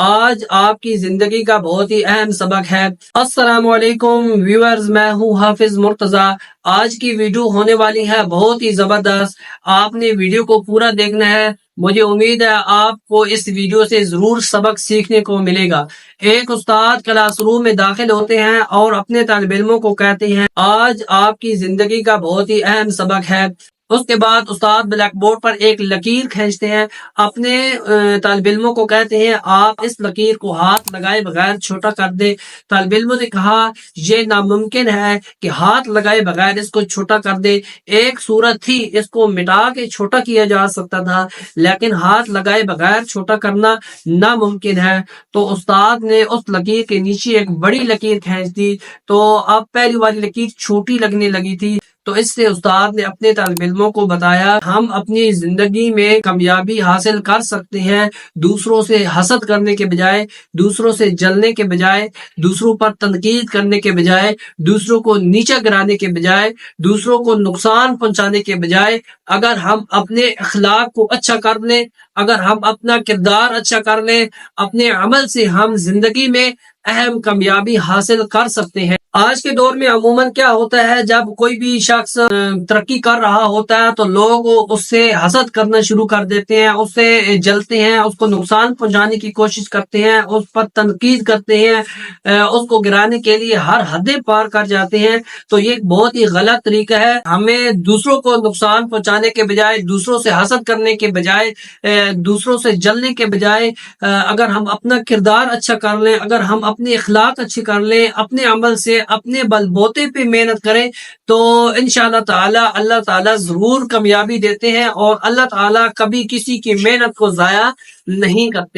آج آپ کی زندگی کا بہت ہی اہم سبق ہے۔ السلام علیکم ویورز، میں ہوں حافظ مرتضی۔ آج کی ویڈیو ہونے والی ہے بہت ہی زبردست۔ آپ نے ویڈیو کو پورا دیکھنا ہے۔ مجھے امید ہے آپ کو اس ویڈیو سے ضرور سبق سیکھنے کو ملے گا۔ ایک استاد کلاس روم میں داخل ہوتے ہیں اور اپنے طالب علموں کو کہتے ہیں آج آپ کی زندگی کا بہت ہی اہم سبق ہے۔ اس کے بعد استاد بلیک بورڈ پر ایک لکیر کھینچتے ہیں، اپنے طالب علموں کو کہتے ہیں آپ اس لکیر کو ہاتھ لگائے بغیر چھوٹا کر دیں۔ طالب علموں نے کہا یہ ناممکن ہے کہ ہاتھ لگائے بغیر اس کو چھوٹا کر دے۔ ایک صورت تھی، اس کو مٹا کے چھوٹا کیا جا سکتا تھا، لیکن ہاتھ لگائے بغیر چھوٹا کرنا ناممکن ہے۔ تو استاد نے اس لکیر کے نیچے ایک بڑی لکیر کھینچ دی، تو اب پہلی والی لکیر چھوٹی لگنے لگی تھی۔ تو اس سے استاد نے اپنے طالب علموں کو بتایا ہم اپنی زندگی میں کامیابی حاصل کر سکتے ہیں دوسروں سے حسد کرنے کے بجائے، دوسروں سے جلنے کے بجائے، دوسروں پر تنقید کرنے کے بجائے، دوسروں کو نیچا گرانے کے بجائے، دوسروں کو نقصان پہنچانے کے بجائے اگر ہم اپنے اخلاق کو اچھا کر لیں، اگر ہم اپنا کردار اچھا کر لیں، اپنے عمل سے ہم زندگی میں اہم کامیابی حاصل کر سکتے ہیں۔ آج کے دور میں عموماً کیا ہوتا ہے، جب کوئی بھی شخص ترقی کر رہا ہوتا ہے تو لوگ اس سے حسد کرنا شروع کر دیتے ہیں، اس سے جلتے ہیں، اس کو نقصان پہنچانے کی کوشش کرتے ہیں، اس پر تنقید کرتے ہیں، اس کو گرانے کے لیے ہر حدیں پار کر جاتے ہیں۔ تو یہ ایک بہت ہی غلط طریقہ ہے۔ ہمیں دوسروں کو نقصان پہنچانے کے بجائے، دوسروں سے حسد کرنے کے بجائے، دوسروں سے جلنے کے بجائے اگر ہم اپنا کردار اچھا کر لیں، اگر ہم اپنے اخلاق اچھے کر لیں، اپنے عمل سے اپنے بل بوتے پہ محنت کریں تو انشاءاللہ تعالی اللہ تعالی ضرور کامیابی دیتے ہیں، اور اللہ تعالی کبھی کسی کی محنت کو ضائع نہیں کرتے۔